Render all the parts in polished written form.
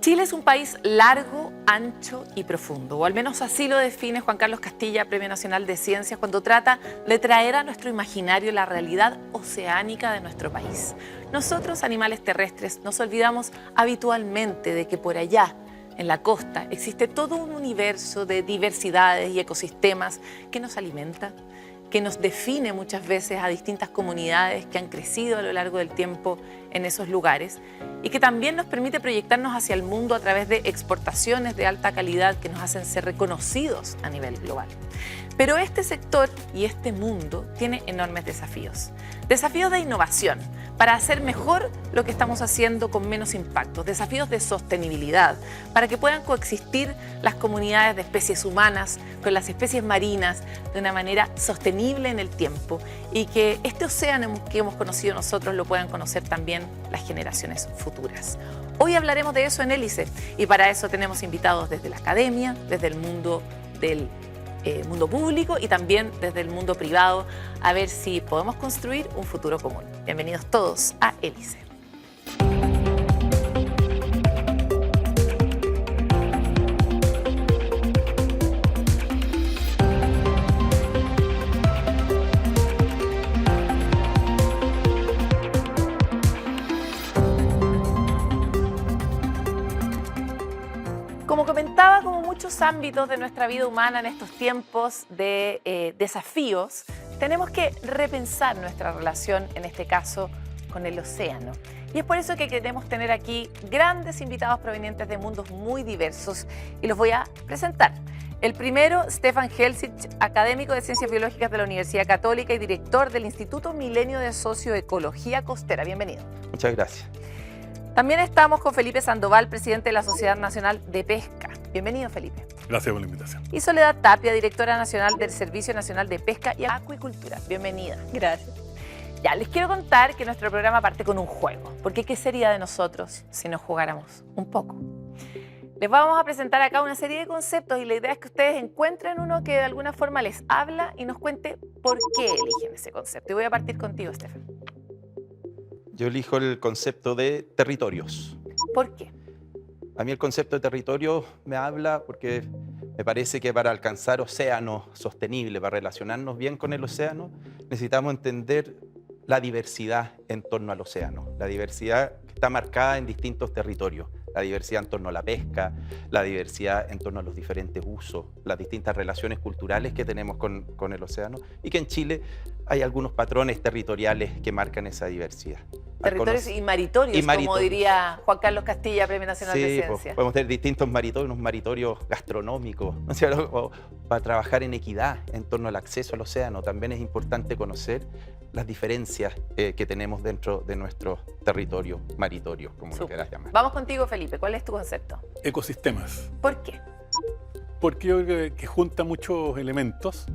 Chile es un país largo, ancho y profundo, o al menos así lo define Juan Carlos Castilla, Premio Nacional de Ciencias, cuando trata de traer a nuestro imaginario la realidad oceánica de nuestro país. Nosotros, animales terrestres, nos olvidamos habitualmente de que por allá, en la costa, existe todo un universo de diversidades y ecosistemas que nos alimenta, que nos define muchas veces a distintas comunidades que han crecido a lo largo del tiempo en esos lugares y que también nos permite proyectarnos hacia el mundo a través de exportaciones de alta calidad que nos hacen ser reconocidos a nivel global. Pero este sector y este mundo tiene enormes desafíos. Desafíos de innovación para hacer mejor lo que estamos haciendo con menos impacto. Desafíos de sostenibilidad para que puedan coexistir las comunidades de especies humanas con las especies marinas de una manera sostenible en el tiempo y que este océano que hemos conocido nosotros lo puedan conocer también las generaciones futuras. Hoy hablaremos de eso en Hélice y para eso tenemos invitados desde la academia, desde el mundo del mundo público y también desde el mundo privado a ver si podemos construir un futuro común. Bienvenidos todos a Hélice. Como comentaba, como muchos ámbitos de nuestra vida humana en estos tiempos de desafíos, tenemos que repensar nuestra relación, en este caso, con el océano. Y es por eso que queremos tener aquí grandes invitados provenientes de mundos muy diversos y los voy a presentar. El primero, Stefan Helsic, académico de Ciencias Biológicas de la Universidad Católica y director del Instituto Milenio de Socioecología Costera. Bienvenido. Muchas gracias. También estamos con Felipe Sandoval, presidente de la Sociedad Nacional de Pesca. Bienvenido, Felipe. Gracias por la invitación. Y Soledad Tapia, directora nacional del Servicio Nacional de Pesca y Acuicultura. Bienvenida. Gracias. Ya, les quiero contar que nuestro programa parte con un juego, porque ¿qué sería de nosotros si nos jugáramos un poco? Les vamos a presentar acá una serie de conceptos y la idea es que ustedes encuentren uno que de alguna forma les habla y nos cuente por qué eligen ese concepto. Y voy a partir contigo, Stefan. Yo elijo el concepto de territorios. ¿Por qué? A mí el concepto de territorio me habla porque me parece que para alcanzar océanos sostenibles, para relacionarnos bien con el océano, necesitamos entender la diversidad en torno al océano. La diversidad que está marcada en distintos territorios. La diversidad en torno a la pesca, la diversidad en torno a los diferentes usos, las distintas relaciones culturales que tenemos con el océano y que en Chile hay algunos patrones territoriales que marcan esa diversidad. Territorios y maritorios, como diría Juan Carlos Castilla, Premio Nacional de Ciencias. Pues, podemos tener distintos maritorios, unos maritorios gastronómicos, ¿no? O para trabajar en equidad en torno al acceso al océano. También es importante conocer las diferencias que tenemos dentro de nuestros territorios maritorios, como lo quieras llamar. Vamos contigo, Felipe. ¿Cuál es tu concepto? Ecosistemas. ¿Por qué? Porque yo creo que junta muchos elementos.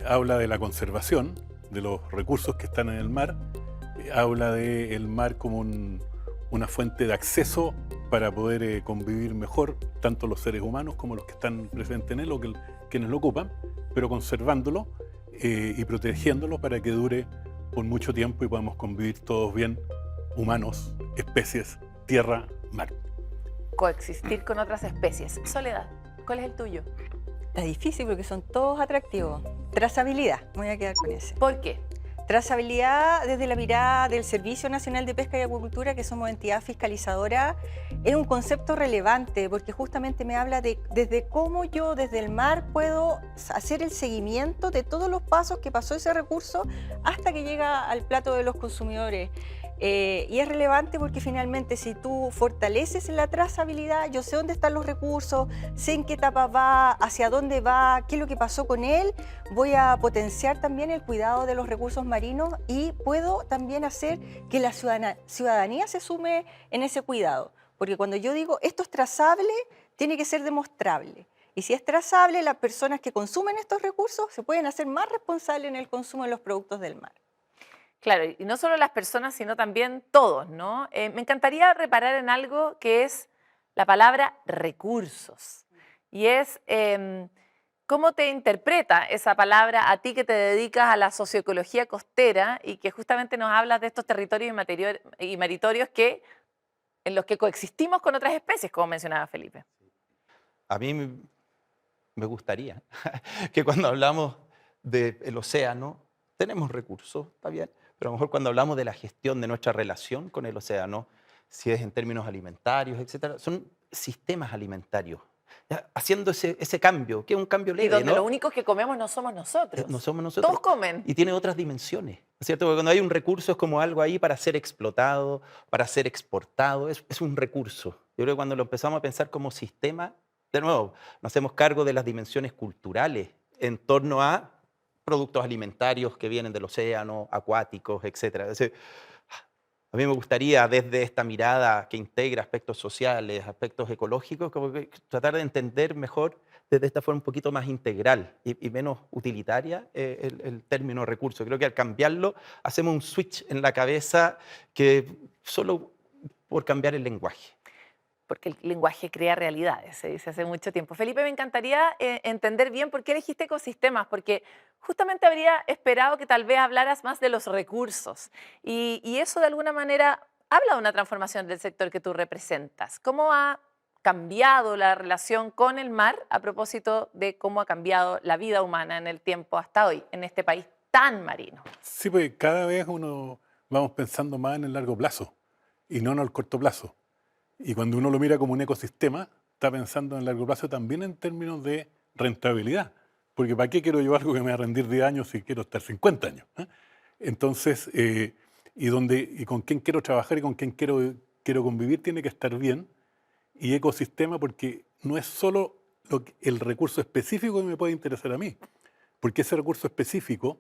Habla de la conservación de los recursos que están en el mar. Habla del mar como una fuente de acceso para poder convivir mejor, tanto los seres humanos como los que están presentes en él o quienes lo ocupan, pero conservándolo y protegiéndolo para que dure por mucho tiempo y podamos convivir todos bien, humanos, especies, tierra, mar. Coexistir con otras especies. Soledad, ¿cuál es el tuyo? Está difícil porque son todos atractivos. Trazabilidad, me voy a quedar con ese. ¿Por qué? Trazabilidad desde la mirada del Servicio Nacional de Pesca y Acuicultura, que somos entidad fiscalizadora, es un concepto relevante porque justamente me habla de desde cómo yo desde el mar puedo hacer el seguimiento de todos los pasos que pasó ese recurso hasta que llega al plato de los consumidores. Y es relevante porque finalmente si tú fortaleces la trazabilidad, yo sé dónde están los recursos, sé en qué etapa va, hacia dónde va, qué es lo que pasó con él, voy a potenciar también el cuidado de los recursos marinos y puedo también hacer que la ciudadanía se sume en ese cuidado. Porque cuando yo digo esto es trazable, tiene que ser demostrable. Y si es trazable, las personas que consumen estos recursos se pueden hacer más responsables en el consumo de los productos del mar. Claro, y no solo las personas, sino también todos, ¿no? Me encantaría reparar en algo que es la palabra recursos. Y es cómo te interpreta esa palabra a ti que te dedicas a la socioecología costera y que justamente nos hablas de estos territorios y maritorios que en los que coexistimos con otras especies, como mencionaba Felipe. A mí me gustaría que cuando hablamos del océano, tenemos recursos, está bien, pero a lo mejor cuando hablamos de la gestión de nuestra relación con el océano, si es en términos alimentarios, etcétera, son sistemas alimentarios. Ya, haciendo ese cambio, que es un cambio Y leve, donde ¿no? lo único que comemos no somos nosotros. No somos nosotros. Todos comen. Y tiene otras dimensiones, ¿no es cierto? Porque cuando hay un recurso es como algo ahí para ser explotado, para ser exportado, es un recurso. Yo creo que cuando lo empezamos a pensar como sistema, de nuevo, nos hacemos cargo de las dimensiones culturales en torno a productos alimentarios que vienen del océano, acuáticos, etcétera. Es decir, a mí me gustaría, desde esta mirada que integra aspectos sociales, aspectos ecológicos, como que tratar de entender mejor desde esta forma un poquito más integral y menos utilitaria el término recurso. Creo que al cambiarlo hacemos un switch en la cabeza que solo por cambiar el lenguaje. Porque el lenguaje crea realidades, se dice hace mucho tiempo. Felipe, me encantaría entender bien por qué elegiste ecosistemas, porque justamente habría esperado que tal vez hablaras más de los recursos. Y eso de alguna manera habla de una transformación del sector que tú representas. ¿Cómo ha cambiado la relación con el mar a propósito de cómo ha cambiado la vida humana en el tiempo hasta hoy, en este país tan marino? Sí, pues cada vez uno vamos pensando más en el largo plazo y no en el corto plazo. Y cuando uno lo mira como un ecosistema, está pensando en el largo plazo también en términos de rentabilidad. Porque ¿para qué quiero yo algo que me va a rendir 10 años si quiero estar 50 años? Entonces, y con quién quiero trabajar y con quién quiero convivir tiene que estar bien. Y ecosistema porque no es solo el recurso específico que me puede interesar a mí. Porque ese recurso específico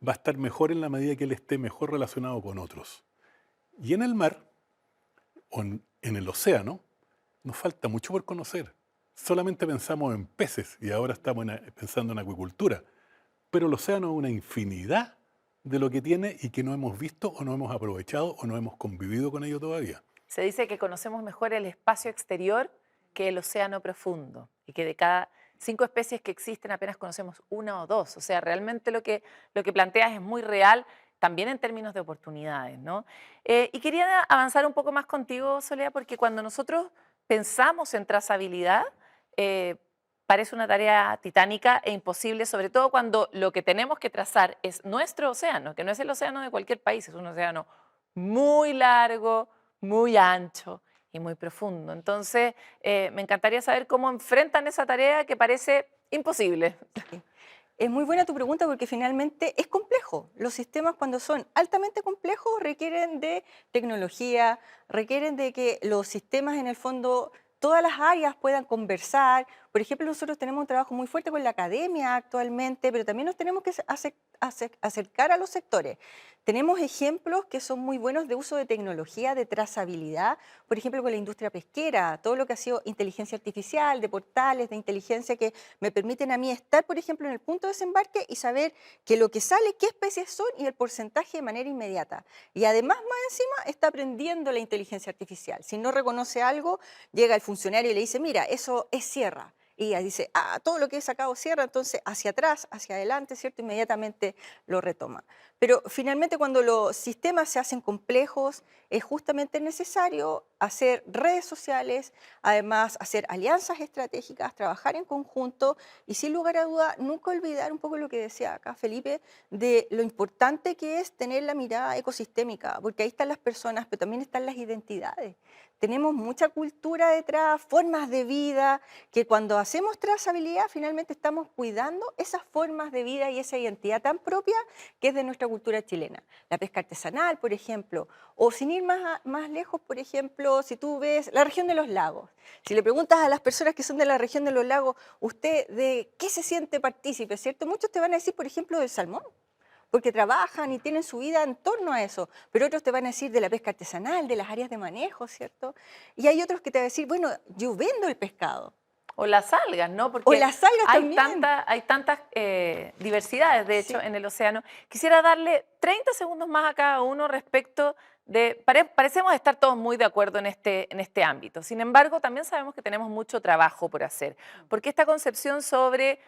va a estar mejor en la medida que él esté mejor relacionado con otros. Y en el mar, o en el océano, nos falta mucho por conocer. Solamente pensamos en peces y ahora estamos pensando en acuicultura. Pero el océano es una infinidad de lo que tiene y que no hemos visto o no hemos aprovechado o no hemos convivido con ello todavía. Se dice que conocemos mejor el espacio exterior que el océano profundo y que de cada 5 especies que existen apenas conocemos 1 o 2. O sea, realmente lo que planteas es muy real, también en términos de oportunidades, ¿no? Y quería avanzar un poco más contigo, Soledad, porque cuando nosotros pensamos en trazabilidad, parece una tarea titánica e imposible, sobre todo cuando lo que tenemos que trazar es nuestro océano, que no es el océano de cualquier país, es un océano muy largo, muy ancho y muy profundo. Entonces, me encantaría saber cómo enfrentan esa tarea que parece imposible. Es muy buena tu pregunta porque finalmente es complejo. Los sistemas cuando son altamente complejos requieren de tecnología, requieren de que los sistemas en el fondo, todas las áreas puedan conversar. Por ejemplo, nosotros tenemos un trabajo muy fuerte con la academia actualmente, pero también nos tenemos que acercar a los sectores. Tenemos ejemplos que son muy buenos de uso de tecnología, de trazabilidad, por ejemplo, con la industria pesquera, todo lo que ha sido inteligencia artificial, de portales, de inteligencia que me permiten a mí estar, por ejemplo, en el punto de desembarque y saber que lo que sale, qué especies son y el porcentaje de manera inmediata. Y además, más encima, está aprendiendo la inteligencia artificial. Si no reconoce algo, llega el funcionario y le dice, mira, eso es sierra. Y ella dice, todo lo que he sacado sierra, entonces hacia atrás, hacia adelante, ¿cierto? Inmediatamente lo retoma. Pero finalmente cuando los sistemas se hacen complejos, es justamente necesario hacer redes sociales, además hacer alianzas estratégicas, trabajar en conjunto y sin lugar a duda nunca olvidar un poco lo que decía acá Felipe, de lo importante que es tener la mirada ecosistémica, porque ahí están las personas, pero también están las identidades. Tenemos mucha cultura detrás, formas de vida, que cuando hacemos trazabilidad finalmente estamos cuidando esas formas de vida y esa identidad tan propia que es de nuestra cultura chilena. La pesca artesanal, por ejemplo, o sin ir más lejos, por ejemplo, si tú ves la región de los lagos. Si le preguntas a las personas que son de la región de los lagos, ¿usted de qué se siente partícipe? ¿Cierto? Muchos te van a decir, por ejemplo, del salmón, porque trabajan y tienen su vida en torno a eso, pero otros te van a decir de la pesca artesanal, de las áreas de manejo, ¿cierto? Y hay otros que te van a decir, bueno, yo vendo el pescado. O las algas, ¿no? Porque o las algas también. Hay tantas diversidades, de hecho, en el océano. Quisiera darle 30 segundos más a cada uno respecto de... Parecemos estar todos muy de acuerdo en este ámbito. Sin embargo, también sabemos que tenemos mucho trabajo por hacer, porque esta concepción sobre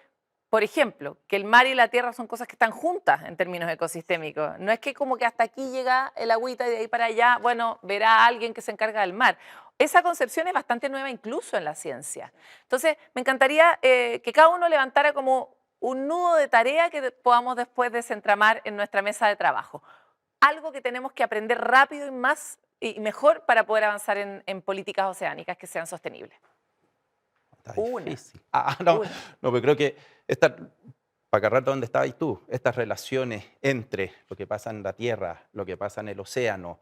por ejemplo, que el mar y la tierra son cosas que están juntas en términos ecosistémicos. No es que como que hasta aquí llega el agüita y de ahí para allá, bueno, verá a alguien que se encarga del mar. Esa concepción es bastante nueva incluso en la ciencia. Entonces, me encantaría que cada uno levantara como un nudo de tarea que podamos después desentramar en nuestra mesa de trabajo. Algo que tenemos que aprender rápido y más y mejor para poder avanzar en políticas oceánicas que sean sostenibles. Está Una. difícil. No, Una. no, pero creo que para agarrar donde estabas tú, estas relaciones entre lo que pasa en la Tierra, lo que pasa en el océano,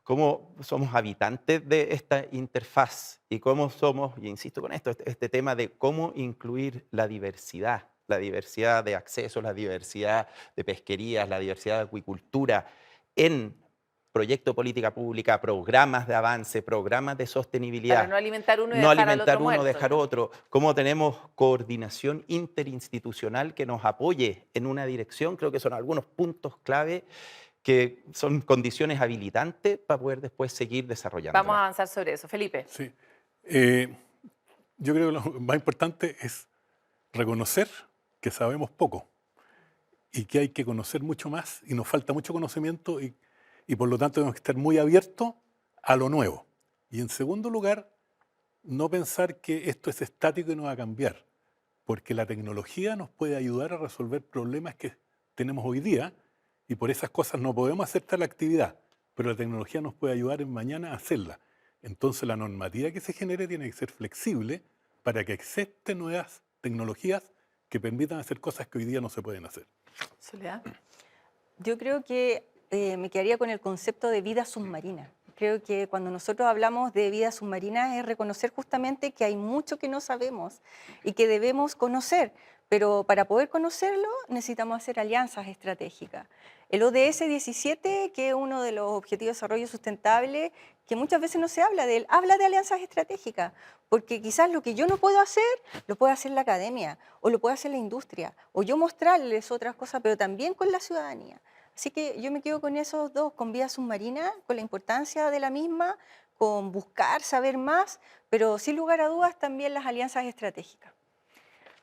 cómo somos habitantes de esta interfaz y cómo somos, y insisto con esto, este tema de cómo incluir la diversidad de acceso, la diversidad de pesquerías, la diversidad de acuicultura en proyectos de política pública, programas de avance, programas de sostenibilidad. Para no alimentar uno y No dejar al alimentar otro uno, muerto, dejar ¿no? otro. Cómo tenemos coordinación interinstitucional que nos apoye en una dirección. Creo que son algunos puntos clave que son condiciones habilitantes para poder después seguir desarrollando. Vamos a avanzar sobre eso. Felipe. Sí. Yo creo que lo más importante es reconocer que sabemos poco y que hay que conocer mucho más y nos falta mucho conocimiento y por lo tanto tenemos que estar muy abiertos a lo nuevo. Y en segundo lugar, no pensar que esto es estático y no va a cambiar, porque la tecnología nos puede ayudar a resolver problemas que tenemos hoy día y por esas cosas no podemos hacer tal actividad, pero la tecnología nos puede ayudar en mañana a hacerla. Entonces la normativa que se genere tiene que ser flexible para que existen nuevas tecnologías que permitan hacer cosas que hoy día no se pueden hacer. Soledad. Yo creo que me quedaría con el concepto de vida submarina. Creo que cuando nosotros hablamos de vida submarina es reconocer justamente que hay mucho que no sabemos y que debemos conocer, pero para poder conocerlo necesitamos hacer alianzas estratégicas. El ODS 17, que es uno de los Objetivos de Desarrollo Sustentable, que muchas veces no se habla de él, habla de alianzas estratégicas, porque quizás lo que yo no puedo hacer, lo puede hacer la academia, o lo puede hacer la industria, o yo mostrarles otras cosas, pero también con la ciudadanía. Así que yo me quedo con esos dos, con vida submarina, con la importancia de la misma, con buscar saber más, pero sin lugar a dudas también las alianzas estratégicas.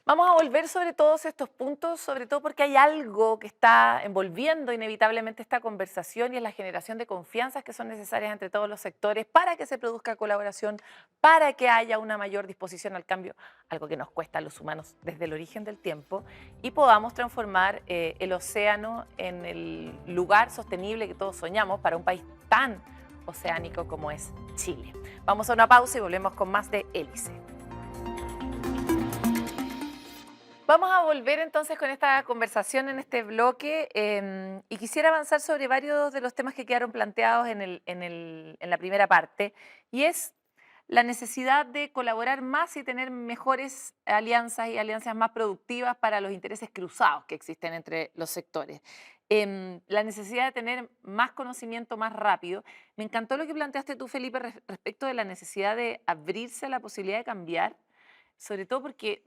Vamos a volver sobre todos estos puntos, sobre todo porque hay algo que está envolviendo inevitablemente esta conversación y es la generación de confianzas que son necesarias entre todos los sectores para que se produzca colaboración, para que haya una mayor disposición al cambio, algo que nos cuesta a los humanos desde el origen del tiempo, y podamos transformar el océano en el lugar sostenible que todos soñamos para un país tan oceánico como es Chile. Vamos a una pausa y volvemos con más de Hélice. Vamos a volver entonces con esta conversación en este bloque y quisiera avanzar sobre varios de los temas que quedaron planteados en la primera parte, y es la necesidad de colaborar más y tener mejores alianzas y alianzas más productivas para los intereses cruzados que existen entre los sectores. La necesidad de tener más conocimiento más rápido. Me encantó lo que planteaste tú, Felipe, respecto de la necesidad de abrirse a la posibilidad de cambiar, sobre todo porque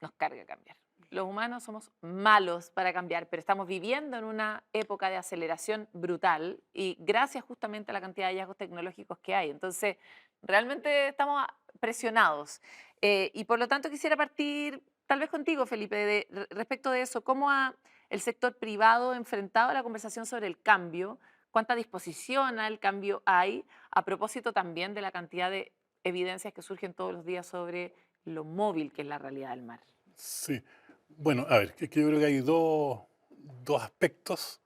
nos carga cambiar. Los humanos somos malos para cambiar, pero estamos viviendo en una época de aceleración brutal y gracias justamente a la cantidad de hallazgos tecnológicos que hay. Entonces, realmente estamos presionados. Y por lo tanto quisiera partir tal vez contigo, Felipe, respecto de eso. ¿Cómo ha el sector privado enfrentado a la conversación sobre el cambio? ¿Cuánta disposición al cambio hay? A propósito también de la cantidad de evidencias que surgen todos los días sobre lo móvil que es la realidad del mar. Sí. Bueno, a ver, que yo creo que hay dos aspectos.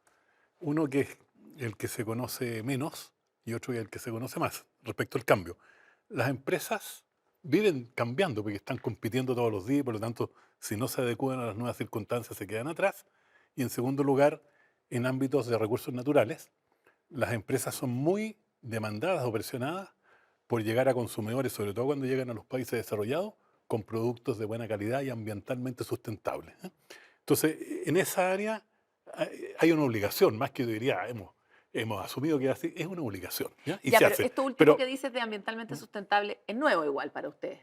Uno que es el que se conoce menos y otro que es el que se conoce más respecto al cambio. Las empresas viven cambiando porque están compitiendo todos los días y por lo tanto, si no se adecuan a las nuevas circunstancias, se quedan atrás. Y en segundo lugar, en ámbitos de recursos naturales, las empresas son muy demandadas o presionadas por llegar a consumidores, sobre todo cuando llegan a los países desarrollados, con productos de buena calidad y ambientalmente sustentables. Entonces, en esa área hay una obligación, más que yo diría, hemos asumido que así, es una obligación. ¿Ya? Y Ya, se pero hace. esto último Pero que dices de ambientalmente sustentable es nuevo igual para ustedes.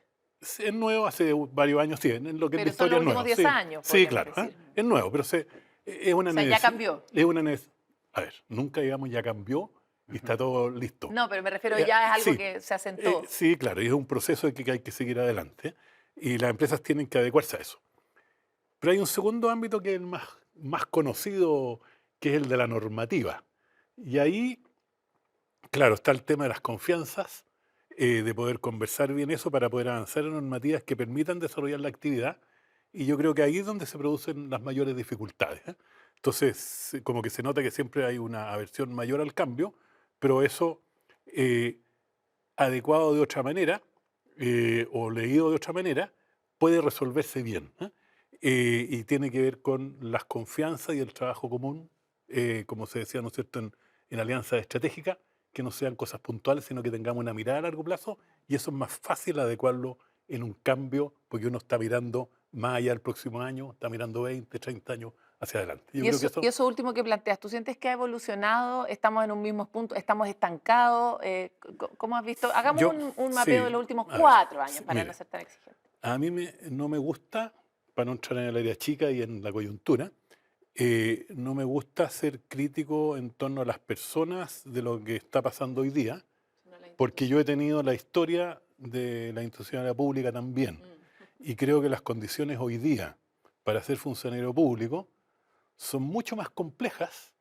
es nuevo, hace varios años, sí, en lo que es Pero la son historia los es nuevo. últimos 10 Sí, años, sí, podríamos claro, decir. es nuevo, pero es una O sea, ya cambió. Es una a ver, nunca digamos ya cambió y está todo listo. No, pero me refiero ya es algo Sí, que se asentó. sí, claro, y es un proceso que hay que seguir adelante y las empresas tienen que adecuarse a eso. Pero hay un segundo ámbito que es el más conocido, que es el de la normativa. Y ahí, claro, está el tema de las confianzas, de poder conversar bien eso para poder avanzar en normativas que permitan desarrollar la actividad. Y yo creo que ahí es donde se producen las mayores dificultades, ¿eh? Entonces, como que se nota que siempre hay una aversión mayor al cambio, pero eso adecuado de otra manera o leído de otra manera puede resolverse bien, ¿eh? Y tiene que ver con las confianzas y el trabajo común, como se decía, ¿no es cierto?, en alianzas estratégicas, que no sean cosas puntuales, sino que tengamos una mirada a largo plazo, y eso es más fácil adecuarlo en un cambio, porque uno está mirando más allá del próximo año, está mirando 20, 30 años hacia adelante. Yo creo que Y eso último que planteas, ¿tú sientes que ha evolucionado? ¿Estamos en un mismo punto? ¿Estamos estancados? ¿Cómo has visto? Hagamos un mapeo sí, de los últimos a ver, 4 años para mire, no ser tan exigente. a mí no me gusta, para no entrar en el área chica y en la coyuntura, no me gusta ser crítico en torno a las personas de lo que está pasando hoy día, porque yo he tenido la historia de la institucionalidad pública también, y creo que las condiciones hoy día para ser funcionario público son mucho más complejas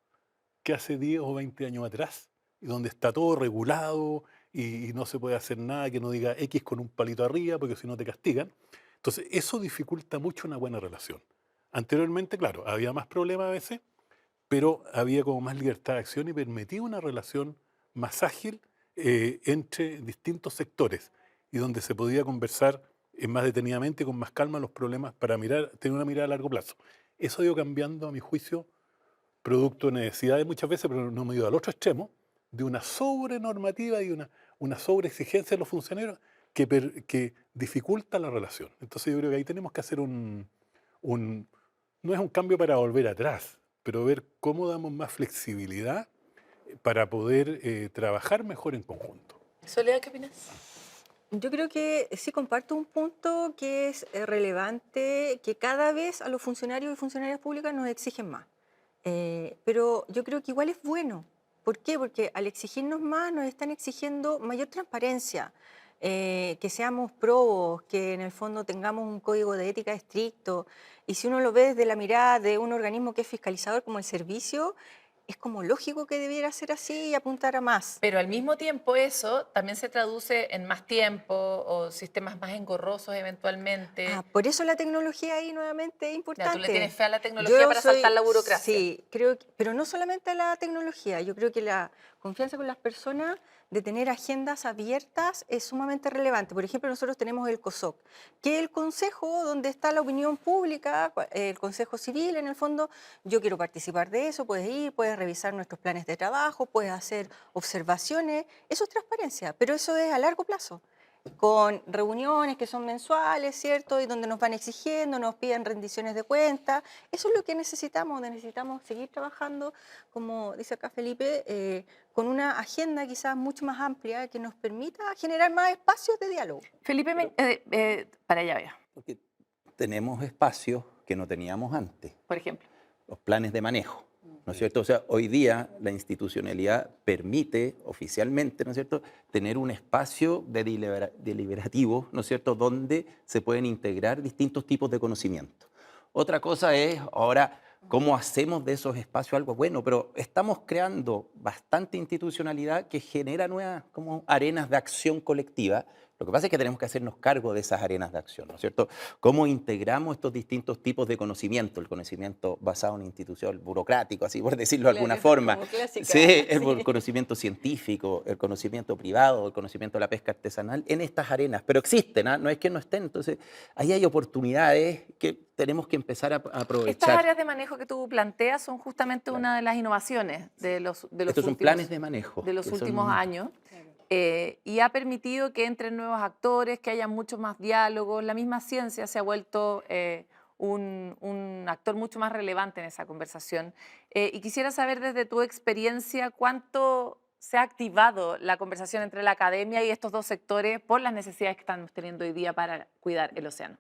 que hace 10 o 20 años atrás, y donde está todo regulado y no se puede hacer nada que no diga X con un palito arriba, porque si no te castigan. Entonces, eso dificulta mucho una buena relación. Anteriormente, claro, había más problemas a veces, pero había como más libertad de acción y permitía una relación más ágil entre distintos sectores y donde se podía conversar más detenidamente, con más calma los problemas para tener una mirada a largo plazo. Eso ha ido cambiando, a mi juicio, producto de necesidades muchas veces, pero no me ha ido al otro extremo, de una sobrenormativa y una sobreexigencia de los funcionarios que dificulta la relación. Entonces yo creo que ahí tenemos que hacer no es un cambio para volver atrás, pero ver cómo damos más flexibilidad para poder trabajar mejor en conjunto. Soledad, ¿qué opinas? Yo creo que sí comparto un punto que es relevante, que cada vez a los funcionarios y funcionarias públicas nos exigen más. Pero yo creo que igual es bueno. ¿Por qué? Porque al exigirnos más nos están exigiendo mayor transparencia, que seamos probos, que en el fondo tengamos un código de ética estricto. Y si uno lo ve desde la mirada de un organismo que es fiscalizador como el servicio, es como lógico que debiera ser así y apuntar a más. Pero al mismo tiempo eso también se traduce en más tiempo o sistemas más engorrosos eventualmente. Por eso la tecnología ahí nuevamente es Ya, importante. tú le tienes fe a la tecnología para saltar la burocracia. Sí, creo pero no solamente a la tecnología, yo creo que la confianza con las personas de tener agendas abiertas es sumamente relevante. Por ejemplo, nosotros tenemos el COSOC, que es el consejo donde está la opinión pública, el consejo civil, en el fondo, yo quiero participar de eso, puedes ir, puedes revisar nuestros planes de trabajo, puedes hacer observaciones, eso es transparencia, pero eso es a largo plazo, con reuniones que son mensuales, ¿cierto? Y donde nos van exigiendo, nos piden rendiciones de cuentas. Eso es lo que necesitamos seguir trabajando, como dice acá Felipe, con una agenda quizás mucho más amplia que nos permita generar más espacios de diálogo. Felipe, para allá vaya, Porque tenemos espacios que no teníamos antes, por ejemplo. los planes de manejo, ¿no es cierto? O sea, hoy día la institucionalidad permite oficialmente, ¿no es cierto?, tener un espacio deliberativo, ¿no es cierto?, donde se pueden integrar distintos tipos de conocimiento. Otra cosa es ahora cómo hacemos de esos espacios algo bueno, pero estamos creando bastante institucionalidad que genera nuevas como arenas de acción colectiva. Lo que pasa es que tenemos que hacernos cargo de esas arenas de acción, ¿no es cierto? ¿Cómo integramos estos distintos tipos de conocimiento? El conocimiento basado en institución burocrático, así por decirlo de alguna forma. Sí, el conocimiento científico, el conocimiento privado, el conocimiento de la pesca artesanal en estas arenas. Pero existen, ¿eh? No es que no estén. Entonces, ahí hay oportunidades que tenemos que empezar a aprovechar. Estas áreas de manejo que tú planteas son justamente una de las innovaciones de los Estos son planes de manejo. de los últimos años. Y ha permitido que entren nuevos actores, que haya mucho más diálogos. La misma ciencia se ha vuelto un actor mucho más relevante en esa conversación. Y quisiera saber desde tu experiencia cuánto se ha activado la conversación entre la academia y estos dos sectores por las necesidades que estamos teniendo hoy día para cuidar el océano.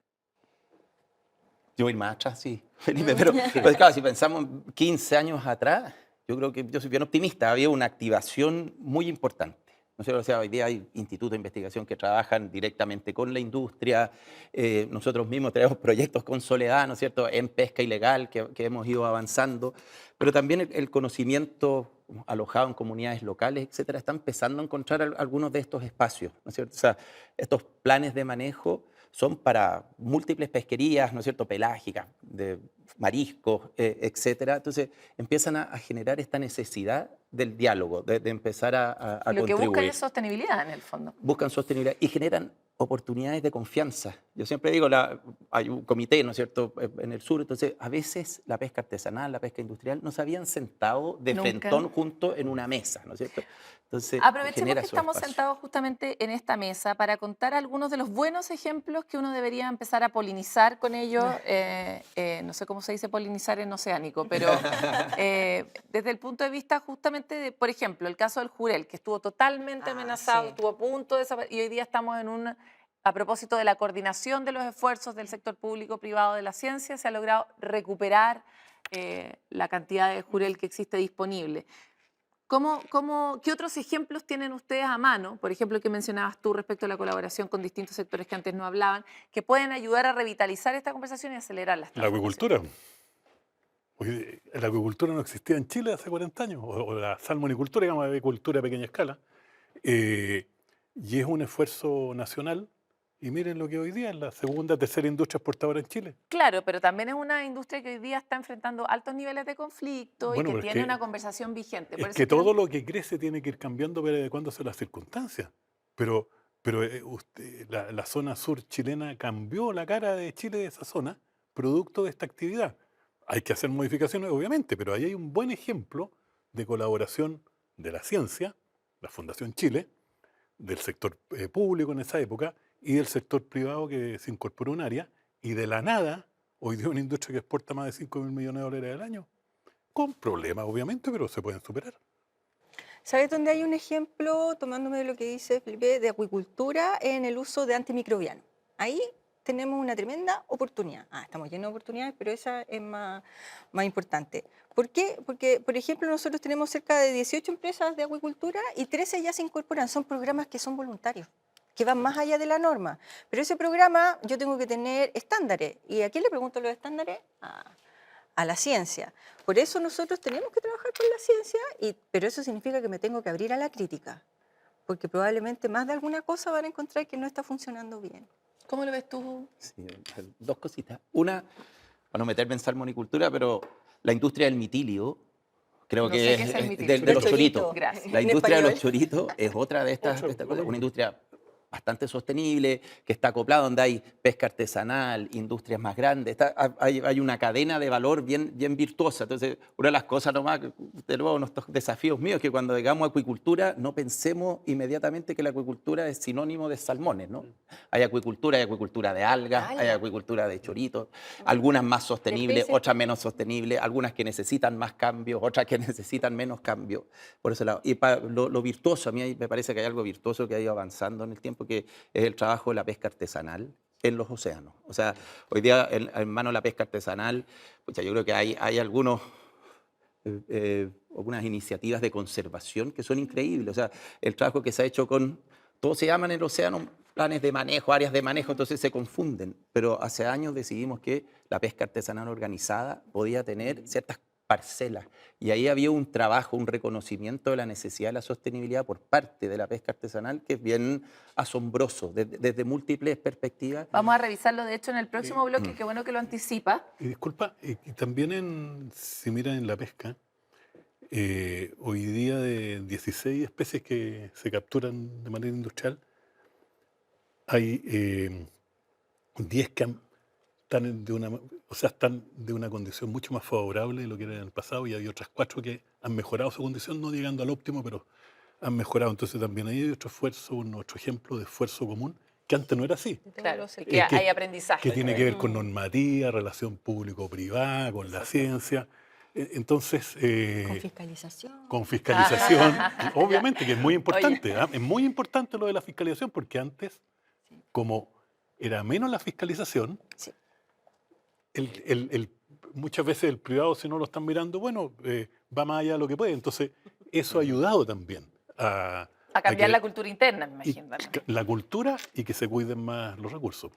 Yo voy a ir más atrás, sí, Felipe, pero pues, claro, si pensamos 15 años atrás, yo creo que yo soy bien optimista, había una activación muy importante. ¿no es cierto? O sea, hoy día hay institutos de investigación que trabajan directamente con la industria. Nosotros mismos tenemos proyectos con Soledad, ¿no es cierto?, en pesca ilegal que hemos ido avanzando. Pero también el conocimiento alojado en comunidades locales, etcétera, está empezando a encontrar algunos de estos espacios, ¿no es cierto? O sea, estos planes de manejo son para múltiples pesquerías, ¿no es cierto?, pelágicas, de mariscos, etcétera. Entonces empiezan a generar esta necesidad del diálogo, de empezar a Lo que contribuir. buscan es sostenibilidad en el fondo. Buscan sostenibilidad y generan oportunidades de confianza. Yo siempre digo, hay un comité, ¿no es cierto?, en el sur, entonces a veces la pesca artesanal, la pesca industrial, no se habían sentado de Nunca. frentón juntos en una mesa, ¿no es cierto? Entonces, Aprovechemos genera que esos estamos espacios. sentados justamente en esta mesa para contar algunos de los buenos ejemplos que uno debería empezar a polinizar con ellos. No sé cómo se dice polinizar en oceánico, pero desde el punto de vista justamente de, por ejemplo, el caso del jurel, que estuvo totalmente amenazado, sí. estuvo a punto de desaparecer, y hoy día estamos a propósito de la coordinación de los esfuerzos del sector público-privado de la ciencia, se ha logrado recuperar la cantidad de jurel que existe disponible. ¿Qué otros ejemplos tienen ustedes a mano? Por ejemplo, que mencionabas tú respecto a la colaboración con distintos sectores que antes no hablaban, que pueden ayudar a revitalizar esta conversación y acelerar las La acuicultura. transformaciones. La acuicultura no existía en Chile hace 40 años, o la salmonicultura, digamos, avicultura a pequeña escala. Y es un esfuerzo nacional. Y miren lo que hoy día es la segunda, tercera industria exportadora en Chile. Claro, pero también es una industria que hoy día está enfrentando altos niveles de conflicto y Bueno, que pero es tiene que- una conversación vigente. Por Es eso que quiero- todo lo que crece tiene que ir cambiando para adecuándose a las circunstancias. Pero la zona sur chilena cambió la cara de Chile de esa zona producto de esta actividad. Hay que hacer modificaciones, obviamente, pero ahí hay un buen ejemplo de colaboración de la ciencia, la Fundación Chile, del sector público en esa época y del sector privado que se incorporó a un área, y de la nada, hoy día una industria que exporta más de 5.000 millones de dólares al año, con problemas obviamente, pero se pueden superar. ¿Sabes dónde hay un ejemplo, tomándome de lo que dice Felipe, de acuicultura en el uso de antimicrobianos? Ahí tenemos una tremenda oportunidad. Estamos llenos de oportunidades, pero esa es más importante. ¿Por qué? Porque, por ejemplo, nosotros tenemos cerca de 18 empresas de acuicultura y 13 ya se incorporan. Son programas que son voluntarios, que van más allá de la norma. Pero ese programa yo tengo que tener estándares. ¿Y a quién le pregunto los estándares? A la ciencia. Por eso nosotros tenemos que trabajar con la ciencia, pero eso significa que me tengo que abrir a la crítica, porque probablemente más de alguna cosa van a encontrar que no está funcionando bien. ¿Cómo lo ves tú? Sí, dos cositas. Una, para no meterme en salmonicultura, pero la industria del mitilio, creo No que sé qué es el mitilio. de Los los choritos. choritos. Gracias. La En industria de los español. choritos es otra de estas Otra, cosas, una industria bastante sostenible, que está acoplada, donde hay pesca artesanal, industrias más grandes, hay una cadena de valor bien virtuosa. Entonces, una de las cosas nomás, de nuevo, nuestros desafíos míos, que cuando digamos acuicultura, no pensemos inmediatamente que la acuicultura es sinónimo de salmones, ¿no? Hay acuicultura de algas, hay acuicultura de choritos, algunas más sostenibles, peces. otras menos sostenibles, algunas que necesitan más cambios, otras que necesitan menos cambios. Por ese lado. Y para lo virtuoso, a mí me parece que hay algo virtuoso que ha ido avanzando en el tiempo, que es el trabajo de la pesca artesanal en los océanos. O sea, hoy día en mano de la pesca artesanal, pucha, yo creo que hay algunas iniciativas de conservación que son increíbles. O sea, el trabajo que se ha hecho con, todo se llama en el océano planes de manejo, áreas de manejo, entonces se confunden. Pero hace años decidimos que la pesca artesanal organizada podía tener ciertas parcelas. Y ahí había un trabajo, un reconocimiento de la necesidad de la sostenibilidad por parte de la pesca artesanal que es bien asombroso, desde múltiples perspectivas. Vamos a revisarlo, de hecho, en el próximo bloque. Qué bueno que lo anticipa. Y disculpa, y también si miran en la pesca, hoy día de 16 especies que se capturan de manera industrial, hay 10 que están de una condición mucho más favorable de lo que era en el pasado, y hay otras 4 que han mejorado su condición, no llegando al óptimo, pero han mejorado. Entonces también hay otro esfuerzo, otro ejemplo de esfuerzo común, que antes no era así. Claro, Sí. que hay aprendizaje. Que tiene que ver con normativa, relación público-privada, con la ciencia. Entonces, Con fiscalización. con fiscalización, obviamente que es muy importante. Es muy importante lo de la fiscalización, porque antes, como era menos la fiscalización, Sí. muchas veces el privado, si no lo están mirando, bueno, va más allá de lo que puede. Entonces, eso ha ayudado también a A cambiar que- la cultura interna, me y imagino. También. la cultura y que se cuiden más los recursos.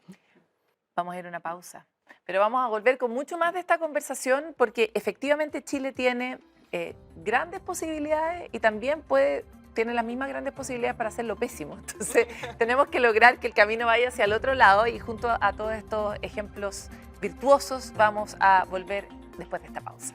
Vamos a ir a una pausa. Pero vamos a volver con mucho más de esta conversación porque efectivamente Chile tiene grandes posibilidades y también tiene las mismas grandes posibilidades para hacerlo pésimo. Entonces tenemos que lograr que el camino vaya hacia el otro lado y junto a todos estos ejemplos virtuosos vamos a volver después de esta pausa.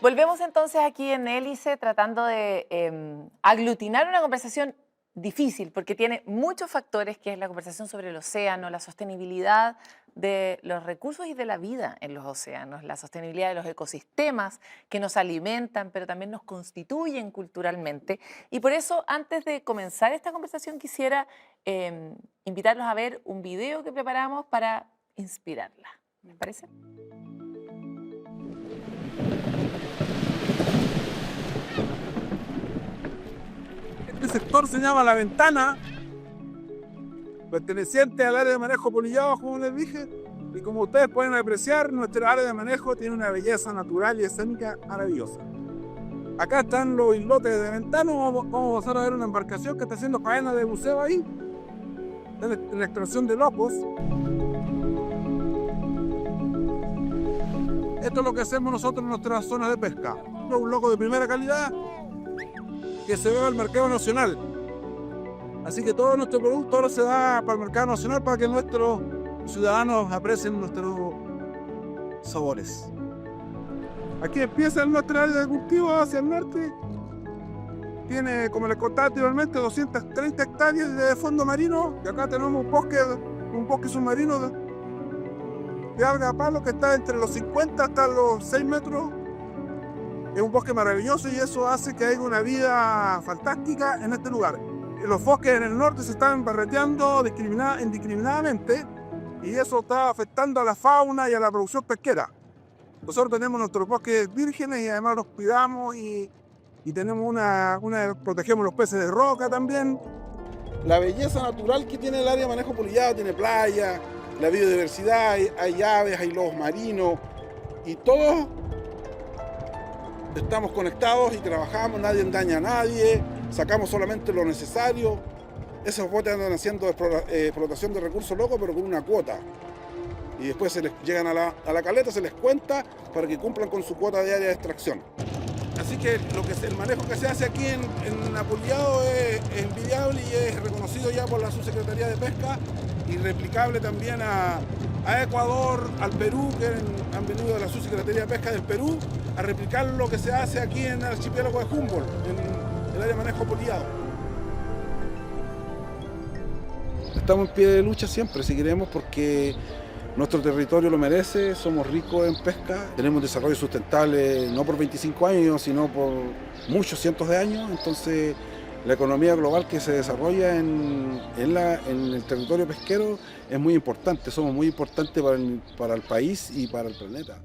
Volvemos entonces aquí en Hélice tratando de aglutinar una conversación difícil porque tiene muchos factores, que es la conversación sobre el océano, la sostenibilidad de los recursos y de la vida en los océanos, la sostenibilidad de los ecosistemas que nos alimentan, pero también nos constituyen culturalmente. Y por eso, antes de comenzar esta conversación, quisiera invitarlos a ver un video que preparamos para inspirarla. ¿Me parece? Este sector se llama La Ventana, perteneciente al área de manejo Polillado, como les dije, y como ustedes pueden apreciar, nuestra área de manejo tiene una belleza natural y escénica maravillosa. Acá están los islotes de Ventana, vamos a pasar a ver una embarcación que está haciendo faena de buceo ahí, en la extracción de locos. Esto es lo que hacemos nosotros en nuestras zonas de pesca. Un loco de primera calidad que se ve al mercado nacional. Así que todo nuestro producto ahora se va para el mercado nacional para que nuestros ciudadanos aprecien nuestros sabores. Aquí empieza nuestra área de cultivo hacia el norte. Tiene, como les contaba anteriormente, 230 hectáreas de fondo marino. Y acá tenemos un bosque submarino de alga palo que está entre los 50 hasta los 6 metros. Es un bosque maravilloso y eso hace que haya una vida fantástica en este lugar. Los bosques en el norte se están barreteando indiscriminadamente y eso está afectando a la fauna y a la producción pesquera. Nosotros tenemos nuestros bosques vírgenes y además los cuidamos y tenemos protegemos los peces de roca también. La belleza natural que tiene el área de manejo Polillado, tiene playa, la biodiversidad, hay aves, hay lobos marinos y todos estamos conectados y trabajamos, nadie daña a nadie, sacamos solamente lo necesario. Esos botes andan haciendo explotación de recursos locos, pero con una cuota. Y después se les llegan a la caleta, se les cuenta para que cumplan con su cuota diaria de extracción. Así que el manejo que se hace aquí en Apolillado es envidiable y es reconocido ya por la Subsecretaría de Pesca y replicable también a Ecuador, al Perú, que han venido de la Subsecretaría de Pesca del Perú a replicar lo que se hace aquí en el archipiélago de Humboldt, en el área de manejo Apolillado. Estamos en pie de lucha siempre, seguiremos porque nuestro territorio lo merece, somos ricos en pesca, tenemos desarrollo sustentable no por 25 años, sino por muchos cientos de años, entonces la economía global que se desarrolla en el territorio pesquero es muy importante, somos muy importantes para el país y para el planeta.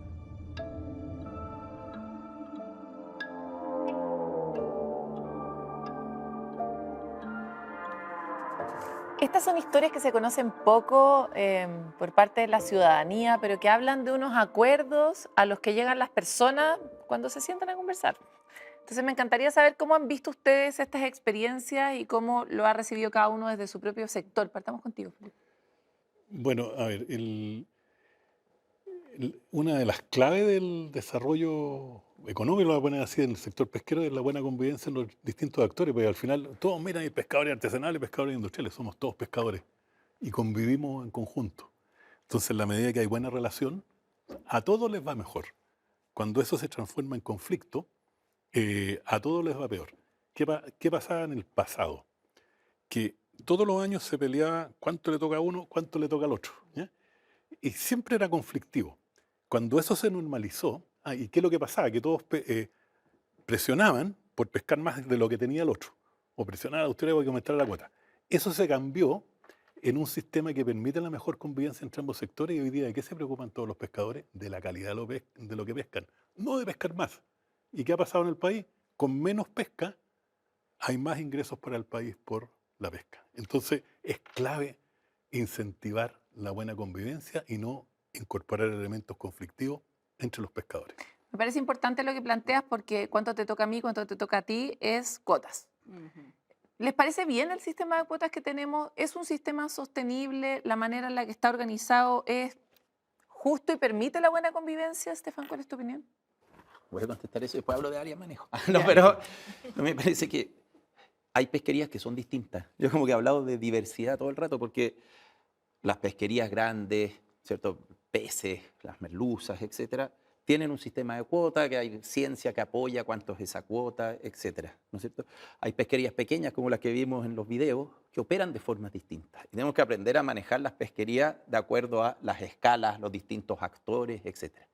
Estas son historias que se conocen poco por parte de la ciudadanía, pero que hablan de unos acuerdos a los que llegan las personas cuando se sientan a conversar. Entonces me encantaría saber cómo han visto ustedes estas experiencias y cómo lo ha recibido cada uno desde su propio sector. Partamos contigo, Felipe. Bueno, a ver, una de las claves del desarrollo económico, lo voy a poner así, en el sector pesquero, es la buena convivencia en los distintos actores, porque al final todos miran, hay pescadores artesanales, pescadores industriales, somos todos pescadores y convivimos en conjunto. Entonces, en la medida que hay buena relación, a todos les va mejor. Cuando eso se transforma en conflicto, a todos les va peor. ¿Qué pasaba en el pasado? Que todos los años se peleaba cuánto le toca a uno, cuánto le toca al otro, ¿ya? Y siempre era conflictivo. Cuando eso se normalizó, ¿y qué es lo que pasaba? Que todos presionaban por pescar más de lo que tenía el otro, o presionar a ustedes para que aumentara la cuota. Eso se cambió en un sistema que permite la mejor convivencia entre ambos sectores, y hoy día, ¿de qué se preocupan todos los pescadores? De la calidad de lo que pescan, no de pescar más. ¿Y qué ha pasado en el país? Con menos pesca hay más ingresos para el país por la pesca. Entonces es clave incentivar la buena convivencia y no incorporar elementos conflictivos entre los pescadores. Me parece importante lo que planteas porque cuánto te toca a mí, cuánto te toca a ti es cuotas. ¿Les parece bien el sistema de cuotas que tenemos? ¿Es un sistema sostenible? ¿La manera en la que está organizado es justo y permite la buena convivencia? Estefan, ¿cuál es tu opinión? Voy a contestar eso y después hablo de área de manejo. No, pero no me parece que hay pesquerías que son distintas. Yo como que he hablado de diversidad todo el rato porque las pesquerías grandes, ¿cierto? Peces, las merluzas, etcétera, tienen un sistema de cuota, que hay ciencia que apoya cuánto es esa cuota, etcétera, ¿no es cierto? Hay pesquerías pequeñas como las que vimos en los videos que operan de formas distintas. Y tenemos que aprender a manejar las pesquerías de acuerdo a las escalas, los distintos actores, etcétera.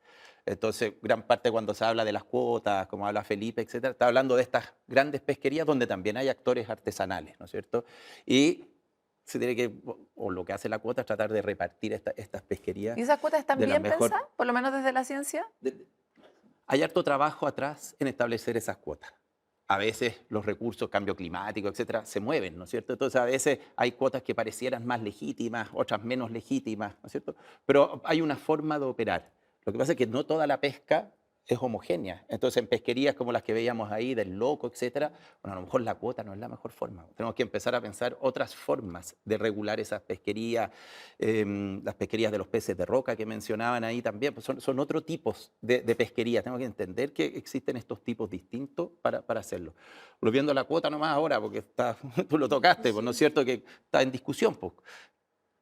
Entonces, gran parte cuando se habla de las cuotas, como habla Felipe, etcétera, está hablando de estas grandes pesquerías donde también hay actores artesanales, ¿no es cierto? Y se tiene que, o lo que hace la cuota es tratar de repartir estas pesquerías. ¿Y esas cuotas están de la bien mejor- pensadas, por lo menos desde la ciencia? Hay harto trabajo atrás en establecer esas cuotas. A veces los recursos, cambio climático, etcétera, se mueven, ¿no es cierto? Entonces, a veces hay cuotas que parecieran más legítimas, otras menos legítimas, ¿no es cierto? Pero hay una forma de operar. Lo que pasa es que no toda la pesca es homogénea. Entonces, en pesquerías como las que veíamos ahí, del loco, etcétera, bueno, a lo mejor la cuota no es la mejor forma. Tenemos que empezar a pensar otras formas de regular esas pesquerías. Las pesquerías de los peces de roca que mencionaban ahí también, pues son otros tipos de pesquerías. Tenemos que entender que existen estos tipos distintos para hacerlo. Volviendo a la cuota nomás ahora, porque tú lo tocaste, pues, ¿no es cierto? Que está en discusión, pues.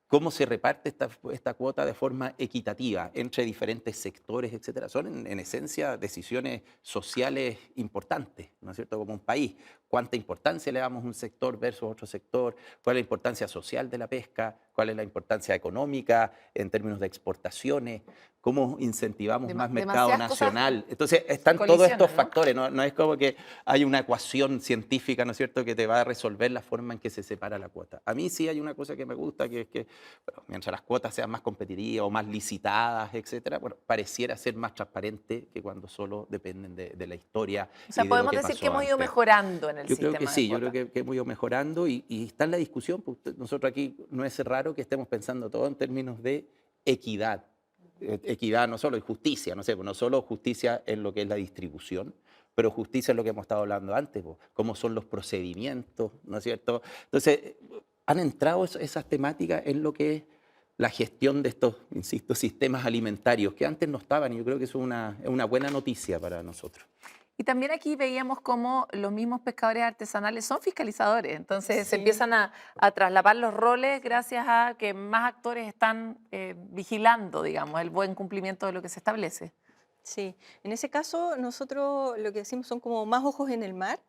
¿Cómo se reparte esta cuota de forma equitativa entre diferentes sectores, etcétera? Son en esencia decisiones sociales importantes, ¿no es cierto? Como un país, ¿cuánta importancia le damos a un sector versus otro sector? ¿Cuál es la importancia social de la pesca? ¿Cuál es la importancia económica en términos de exportaciones? ¿Cómo incentivamos más mercado demasiadas cosas nacional? Entonces, están todos colisionan, estos ¿no? factores, no es como que hay una ecuación científica, ¿no es cierto?, que te va a resolver la forma en que se separa la cuota. A mí sí hay una cosa que me gusta, que es que bueno, mientras las cuotas sean más competitivas o más licitadas, etcétera, bueno, pareciera ser más transparente que cuando solo dependen de la historia. O sea, y de lo podemos que decir pasó que hemos ido antes. mejorando en el Yo sistema creo que de sí, yo cuotas. creo que hemos ido mejorando y está en la discusión. Pues nosotros aquí no es raro que estemos pensando todo en términos de equidad. Equidad no solo, y justicia, no sé, no solo justicia en lo que es la distribución, pero justicia en lo que hemos estado hablando antes, pues, cómo son los procedimientos, ¿no es cierto? Entonces, han entrado esas temáticas en lo que es la gestión de estos, insisto, sistemas alimentarios que antes no estaban, y yo creo que eso es una buena noticia para nosotros. Y también aquí veíamos cómo los mismos pescadores artesanales son fiscalizadores, entonces se Sí. empiezan a traslapar los roles gracias a que más actores están vigilando, digamos, el buen cumplimiento de lo que se establece. Sí, en ese caso nosotros lo que decimos son como más ojos en el mar,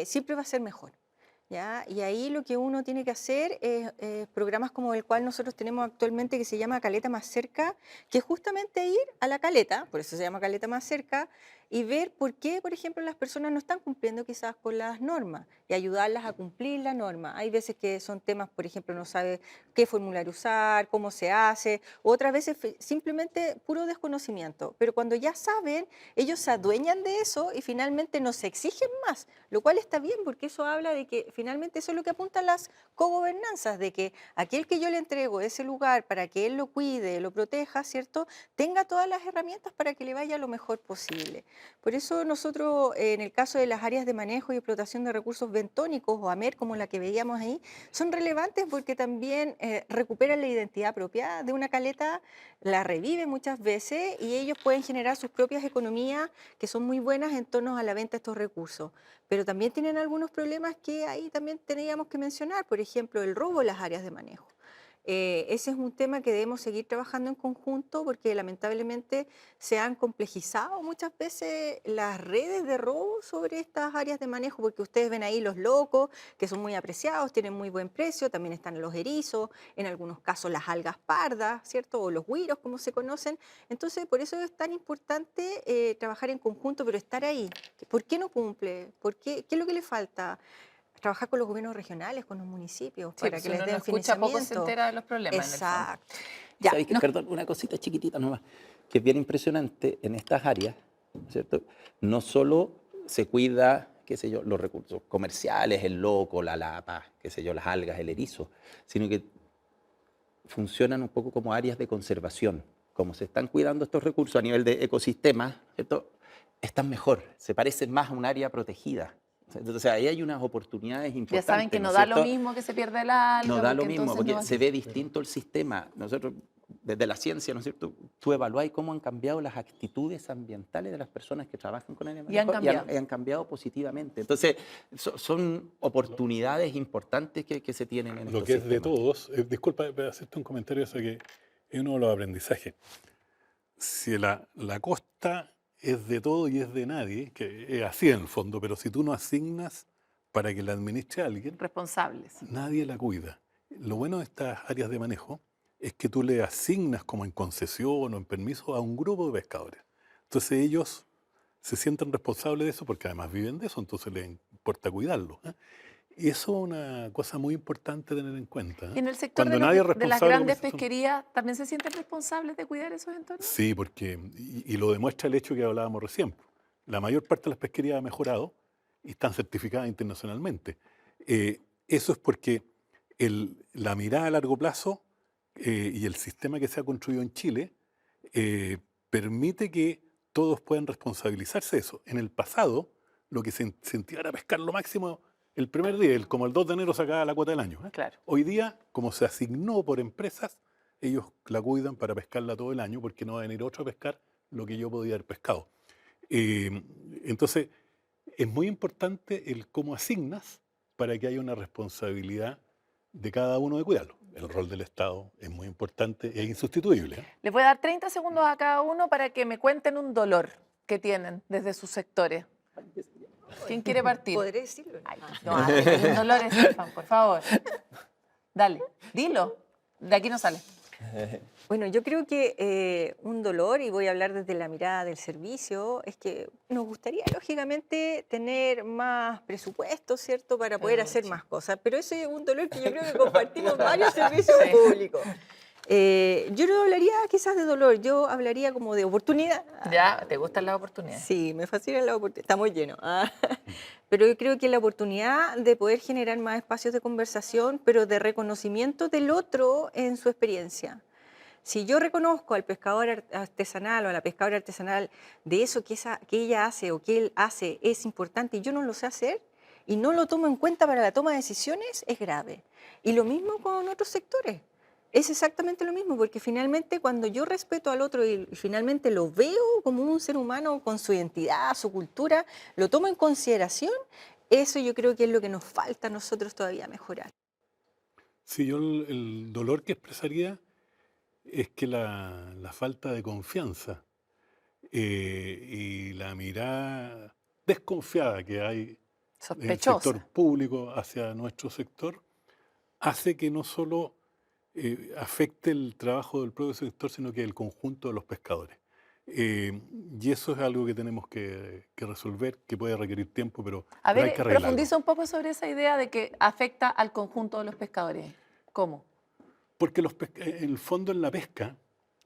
siempre va a ser mejor. ¿Ya? Y ahí lo que uno tiene que hacer es programas como el cual nosotros tenemos actualmente que se llama Caleta Más Cerca, que es justamente ir a la caleta, por eso se llama Caleta Más Cerca, y ver por qué, por ejemplo, las personas no están cumpliendo quizás con las normas y ayudarlas a cumplir la norma. Hay veces que son temas, por ejemplo, no sabe qué formulario usar, cómo se hace, u otras veces simplemente puro desconocimiento. Pero cuando ya saben, ellos se adueñan de eso y finalmente nos exigen más, lo cual está bien porque eso habla de que finalmente eso es lo que apuntan las cogobernanzas, de que aquel que yo le entrego ese lugar para que él lo cuide, lo proteja, ¿cierto?, tenga todas las herramientas para que le vaya lo mejor posible. Por eso nosotros, en el caso de las áreas de manejo y explotación de recursos bentónicos o AMER, como la que veíamos ahí, son relevantes porque también recuperan la identidad propia de una caleta, la reviven muchas veces y ellos pueden generar sus propias economías que son muy buenas en torno a la venta de estos recursos. Pero también tienen algunos problemas que ahí también teníamos que mencionar, por ejemplo, el robo en las áreas de manejo. Ese es un tema que debemos seguir trabajando en conjunto porque lamentablemente se han complejizado muchas veces las redes de robo sobre estas áreas de manejo, porque ustedes ven ahí los locos, que son muy apreciados, tienen muy buen precio, también están los erizos, en algunos casos las algas pardas, ¿cierto? O los güiros, como se conocen. Entonces, por eso es tan importante trabajar en conjunto, pero estar ahí. ¿Por qué no cumple? ¿Qué es lo que le falta? Trabajar con los gobiernos regionales, con los municipios, Sí, para pues que les uno den no escucha poco, se financiamiento. entera de los problemas. Exacto. Ya, ¿Sabéis que, perdón, una cosita chiquitita nomás, que es bien impresionante en estas áreas, ¿cierto? No solo se cuida, qué sé yo, los recursos comerciales, el loco, la lapa, qué sé yo, las algas, el erizo, sino que funcionan un poco como áreas de conservación. Como se están cuidando estos recursos a nivel de ecosistemas, ¿cierto?, están mejor, se parecen más a un área protegida. O sea, ahí hay unas oportunidades Ya importantes. saben que ¿no no es da lo cierto? mismo que se pierda el alga. No da lo porque mismo, entonces porque no va a se ve distinto el sistema. Nosotros, desde la ciencia, ¿no es cierto? Tú evaluás cómo han cambiado las actitudes ambientales de las personas que trabajan con el Y han manejo cambiado. y han cambiado positivamente. Entonces, son oportunidades importantes que se tienen en Lo estos que es de sistemas. todos, disculpa hacerte un comentario eso que es uno de los aprendizajes. Si la costa es de todo y es de nadie, que es así en el fondo, pero si tú no asignas para que la administre alguien, responsables. nadie la cuida. Lo bueno de estas áreas de manejo es que tú le asignas como en concesión o en permiso a un grupo de pescadores. Entonces ellos se sienten responsables de eso porque además viven de eso, entonces les importa cuidarlo. Y eso es una cosa muy importante tener en cuenta. ¿Y en el sector Cuando de, nadie es de las responsable, grandes porque son- pesquerías también se sienten responsables de cuidar esos entornos? Sí, porque, y lo demuestra el hecho que hablábamos recién. La mayor parte de las pesquerías ha mejorado y están certificadas internacionalmente. Eso es porque la mirada a largo plazo y el sistema que se ha construido en Chile permite que todos puedan responsabilizarse de eso. En el pasado, lo que se incentivaba era pescar lo máximo el primer día, como el 2 de enero sacaba la cuota del año. Claro. Hoy día, como se asignó por empresas, ellos la cuidan para pescarla todo el año porque no va a venir otro a pescar lo que yo podía haber pescado. Entonces, es muy importante el cómo asignas para que haya una responsabilidad de cada uno de cuidarlo. El rol del Estado es muy importante e insustituible. Les voy a dar 30 segundos a cada uno para que me cuenten un dolor que tienen desde sus sectores. ¿Quién quiere partir? ¿Podré decirlo? Ay, no, un dolor, Estefan, por favor. Dale, dilo. De aquí no sale. Bueno, yo creo que un dolor, y voy a hablar desde la mirada del servicio, es que nos gustaría, lógicamente, tener más presupuesto, ¿cierto?, para poder hacer más cosas. Pero ese es un dolor que yo creo que compartimos varios servicios Sí. públicos. Yo no hablaría quizás de dolor, yo hablaría como de oportunidad. Ya, ¿te gustan las oportunidades? Sí, me fascina la oportunidad. Estamos llenos. Pero yo creo que la oportunidad de poder generar más espacios de conversación, pero de reconocimiento del otro en su experiencia. Si yo reconozco al pescador artesanal o a la pescadora artesanal de eso que ella hace o que él hace es importante y yo no lo sé hacer y no lo tomo en cuenta para la toma de decisiones, es grave. Y lo mismo con otros sectores. Es exactamente lo mismo, porque finalmente cuando yo respeto al otro y finalmente lo veo como un ser humano con su identidad, su cultura, lo tomo en consideración, eso yo creo que es lo que nos falta a nosotros todavía mejorar. Sí, yo el dolor que expresaría es que la falta de confianza y la mirada desconfiada que hay del Sospechosa. sector público hacia nuestro sector hace que no solo afecte el trabajo del propio sector, sino que el conjunto de los pescadores. Y eso es algo que tenemos que resolver, que puede requerir tiempo, pero A hay ver, que arreglarlo. profundiza un poco sobre esa idea de que afecta al conjunto de los pescadores. ¿Cómo? Porque en el fondo en la pesca,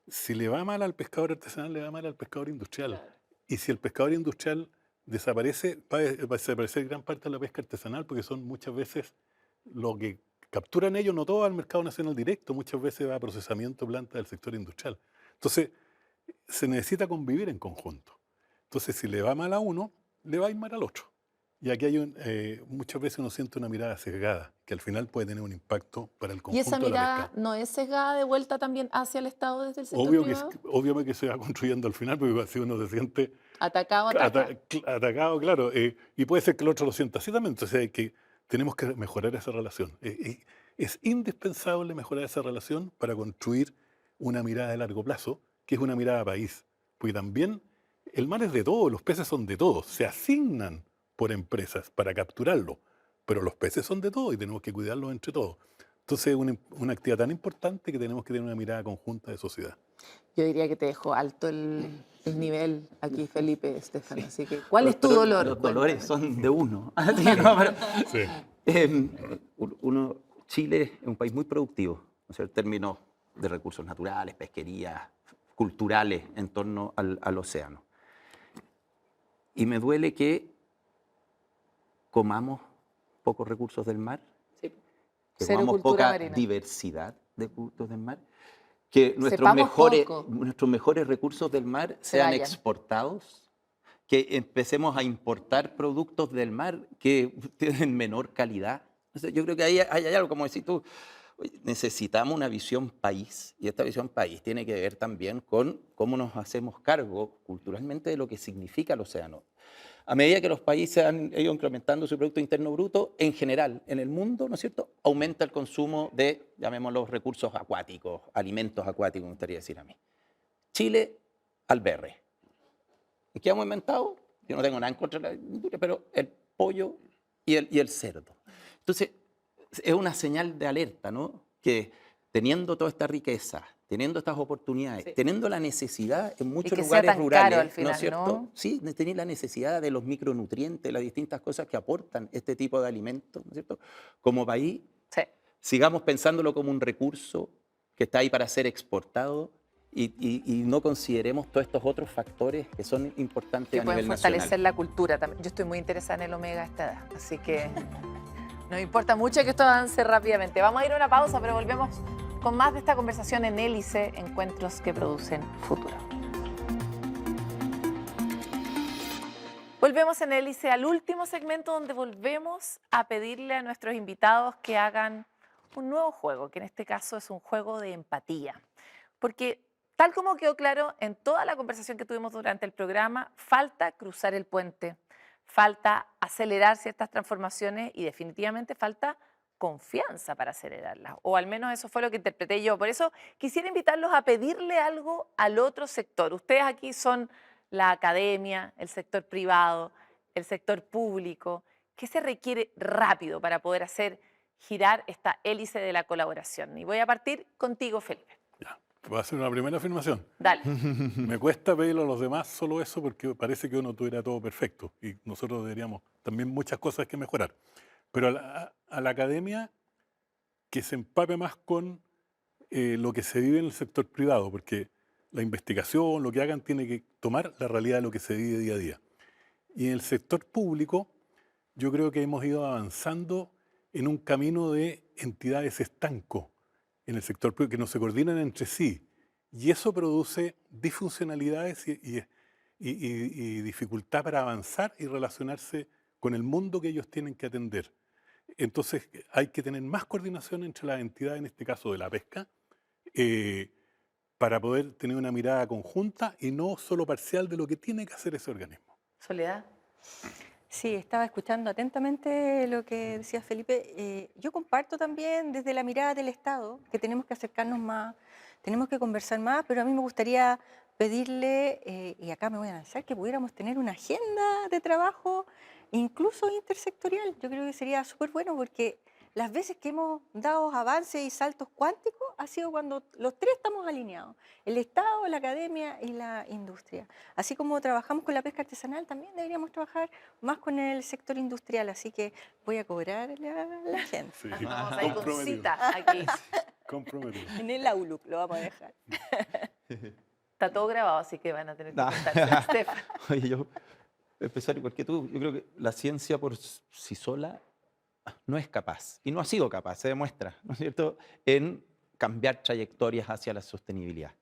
si le va mal al pescador artesanal, le va mal al pescador industrial. Y si el pescador industrial desaparece, va a desaparecer gran parte de la pesca artesanal, porque son muchas veces lo que capturan ellos, no todo al mercado nacional directo, muchas veces va a procesamiento de planta del sector industrial. Entonces, se necesita convivir en conjunto. Entonces, si le va mal a uno, le va a ir mal al otro. Y aquí hay muchas veces uno siente una mirada sesgada, que al final puede tener un impacto para el ¿Y conjunto esa de la mirada pesca. no es sesgada de vuelta también hacia el Estado desde el sector privado? Obvio que se va construyendo al final, porque si uno se siente Atacado, atacado. atacado, claro, y puede ser que el otro lo sienta así también. Entonces tenemos que mejorar esa relación. Es indispensable mejorar esa relación para construir una mirada de largo plazo, que es una mirada país. Porque también el mar es de todos, los peces son de todos, se asignan por empresas para capturarlo, pero los peces son de todos y tenemos que cuidarlos entre todos. Entonces es una actividad tan importante que tenemos que tener una mirada conjunta de sociedad. Yo diría que te dejó alto el nivel aquí, Felipe, Estefan. Así que, ¿cuál es tu dolor? Los dolores son de uno. Sí. Chile es un país muy productivo, o sea, en términos de recursos naturales, pesquería, culturales en torno al océano. Y me duele que comamos pocos recursos del mar, Sí. que Cero comamos cultura poca marina. diversidad de productos del mar, que nuestros Sepamos mejores, poco. nuestros mejores recursos del mar Se sean vayan. exportados, que empecemos a importar productos del mar que tienen menor calidad. Entonces, yo creo que ahí hay algo, como decís tú, oye, necesitamos una visión país, y esta visión país tiene que ver también con cómo nos hacemos cargo culturalmente de lo que significa el océano. A medida que los países han ido incrementando su Producto Interno Bruto, en general, en el mundo, ¿no es cierto?, aumenta el consumo de, llamémoslo, recursos acuáticos, alimentos acuáticos, me gustaría decir a mí. Chile, al berre. ¿Y qué hemos inventado? Yo no tengo nada en contra de la industria, pero el pollo y el cerdo. Entonces, es una señal de alerta, ¿no? Que teniendo toda esta riqueza, teniendo estas oportunidades, Sí. teniendo la necesidad en muchos que sea lugares tan rurales, caro al final, ¿no es cierto? ¿no? Sí, de tener la necesidad de los micronutrientes, las distintas cosas que aportan este tipo de alimentos, ¿no es cierto? Como país, Sí. sigamos pensándolo como un recurso que está ahí para ser exportado y no consideremos todos estos otros factores que son importantes Que a pueden nivel fortalecer nacional. la cultura también. Yo estoy muy interesada en el omega a esta edad, así que nos importa mucho que esto avance rápidamente. Vamos a ir a una pausa, pero volvemos con más de esta conversación en Hélice, encuentros que producen futuro. Volvemos en Hélice al último segmento donde volvemos a pedirle a nuestros invitados que hagan un nuevo juego, que en este caso es un juego de empatía. Porque tal como quedó claro en toda la conversación que tuvimos durante el programa, falta cruzar el puente, falta acelerar ciertas transformaciones y definitivamente falta confianza para acelerarlas, o al menos eso fue lo que interpreté yo. Por eso quisiera invitarlos a pedirle algo al otro sector. Ustedes aquí son la academia, el sector privado, el sector público. ¿Qué se requiere rápido para poder hacer girar esta hélice de la colaboración? Y voy a partir contigo, Felipe. Ya, voy a hacer una primera afirmación. Dale. Me cuesta pedirle a los demás solo eso porque parece que uno tuviera todo perfecto y nosotros deberíamos también muchas cosas que mejorar. Pero a la academia que se empape más con lo que se vive en el sector privado, porque la investigación, lo que hagan, tiene que tomar la realidad de lo que se vive día a día. Y en el sector público, yo creo que hemos ido avanzando en un camino de entidades estanco en el sector público que no se coordinan entre sí. Y eso produce disfuncionalidades y dificultad para avanzar y relacionarse con el mundo que ellos tienen que atender. Entonces hay que tener más coordinación entre las entidades, en este caso de la pesca, para poder tener una mirada conjunta y no solo parcial de lo que tiene que hacer ese organismo. Soledad. Sí, estaba escuchando atentamente lo que decía Felipe. Yo comparto también desde la mirada del Estado que tenemos que acercarnos más, tenemos que conversar más, pero a mí me gustaría pedirle, y acá me voy a lanzar, que pudiéramos tener una agenda de trabajo incluso intersectorial. Yo creo que sería súper bueno porque las veces que hemos dado avances y saltos cuánticos ha sido cuando los tres estamos alineados, el Estado, la academia y la industria. Así como trabajamos con la pesca artesanal, también deberíamos trabajar más con el sector industrial, así que voy a cobrar la agenda. Sí, Vamos a ir con comprometido. cita aquí. Comprometido. En el Outlook lo vamos a dejar. Está todo grabado, así que van a tener que No. contarse. Steph. Oye, yo, empezar igual que tú, yo creo que la ciencia por sí sola no es capaz, y no ha sido capaz, se demuestra, ¿no es cierto?, en cambiar trayectorias hacia la sostenibilidad.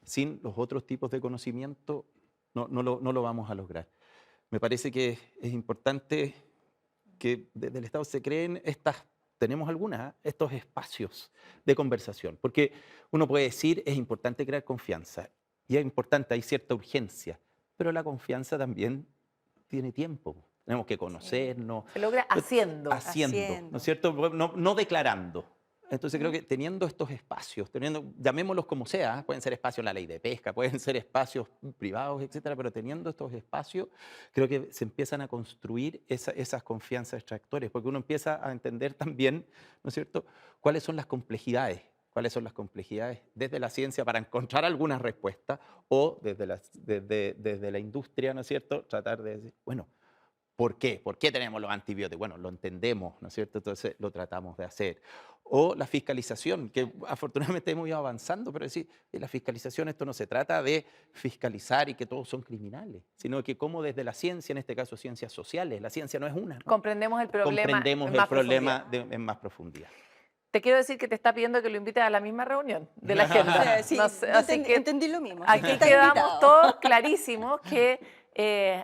Sin los otros tipos de conocimiento no lo vamos a lograr. Me parece que es importante que desde el Estado se creen tenemos algunas, estos espacios de conversación, porque uno puede decir, es importante crear confianza, y es importante, hay cierta urgencia, pero la confianza también tiene tiempo. Tenemos que conocernos. Se logra haciendo. Haciendo, ¿no es cierto? No declarando. Entonces creo que teniendo estos espacios, llamémoslos como sea, pueden ser espacios en la ley de pesca, pueden ser espacios privados, etcétera, pero teniendo estos espacios, creo que se empiezan a construir esas confianzas extractores, porque uno empieza a entender también, ¿no es cierto?, cuáles son las complejidades desde la ciencia para encontrar algunas respuestas o desde la industria, ¿no es cierto?, tratar de decir, bueno, ¿por qué? ¿Por qué tenemos los antibióticos? Bueno, lo entendemos, ¿no es cierto? Entonces lo tratamos de hacer. O la fiscalización, que afortunadamente hemos ido avanzando, pero decir, la fiscalización, esto no se trata de fiscalizar y que todos son criminales, sino que como desde la ciencia, en este caso ciencias sociales, la ciencia no es una, ¿no? Comprendemos el problema. Comprendemos el problema en más profundidad. Te quiero decir que te está pidiendo que lo invites a la misma reunión de la agenda. Sí, No sé, yo así que entendí lo mismo. aquí Está quedamos invitado. todos clarísimos que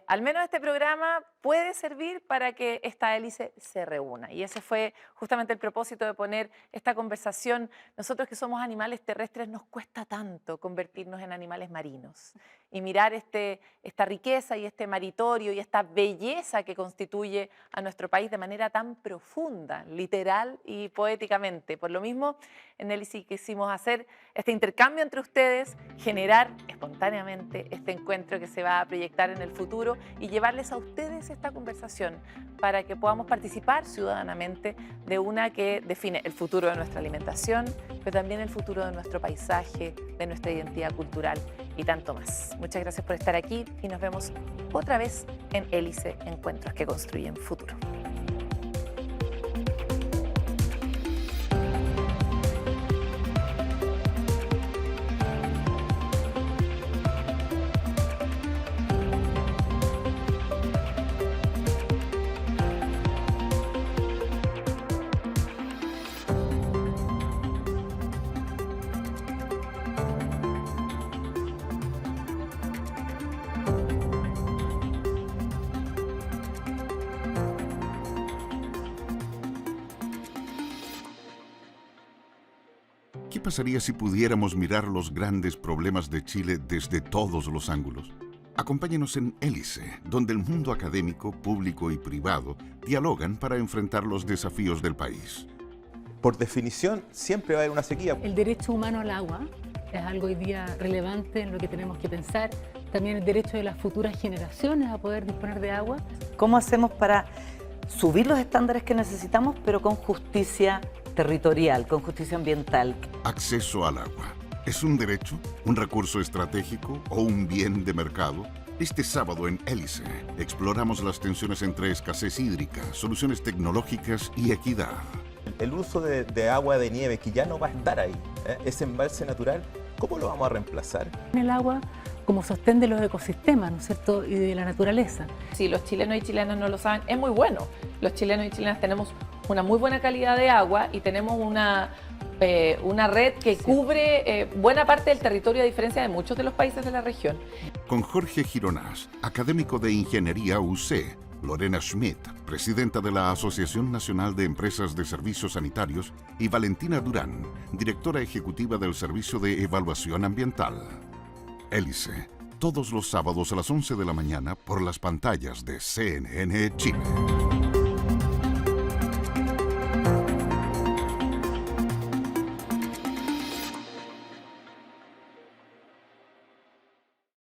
al menos este programa puede servir para que esta hélice se reúna. Y ese fue justamente el propósito de poner esta conversación. Nosotros que somos animales terrestres nos cuesta tanto convertirnos en animales marinos y mirar esta riqueza y este maritorio y esta belleza que constituye a nuestro país de manera tan profunda, literal y poéticamente. Por lo mismo, en Hélice quisimos hacer este intercambio entre ustedes, generar espontáneamente este encuentro que se va a proyectar en el futuro y llevarles a ustedes esta conversación para que podamos participar ciudadanamente de una que define el futuro de nuestra alimentación, pero también el futuro de nuestro paisaje, de nuestra identidad cultural y tanto más. Muchas gracias por estar aquí y nos vemos otra vez en Hélice, Encuentros que Construyen Futuro. ¿Qué pasaría si pudiéramos mirar los grandes problemas de Chile desde todos los ángulos? Acompáñenos en Hélice, donde el mundo académico, público y privado dialogan para enfrentar los desafíos del país. Por definición, siempre va a haber una sequía. El derecho humano al agua es algo hoy día relevante en lo que tenemos que pensar. También el derecho de las futuras generaciones a poder disponer de agua. ¿Cómo hacemos para subir los estándares que necesitamos, pero con justicia territorial, con justicia ambiental? Acceso al agua. ¿Es un derecho, un recurso estratégico o un bien de mercado? Este sábado en Hélice exploramos las tensiones entre escasez hídrica, soluciones tecnológicas y equidad. El uso de agua de nieve, que ya no va a estar ahí, ese embalse natural, ¿cómo lo vamos a reemplazar? El agua como sostén de los ecosistemas, ¿no es cierto?, y de la naturaleza. Si los chilenos y chilenas no lo saben, es muy bueno. Los chilenos y chilenas tenemos una muy buena calidad de agua y tenemos una red que cubre buena parte del territorio, a diferencia de muchos de los países de la región. Con Jorge Gironás, académico de Ingeniería UC, Lorena Schmidt, presidenta de la Asociación Nacional de Empresas de Servicios Sanitarios, y Valentina Durán, directora ejecutiva del Servicio de Evaluación Ambiental. Hélice, todos los sábados a las 11 de la mañana por las pantallas de CNN Chile.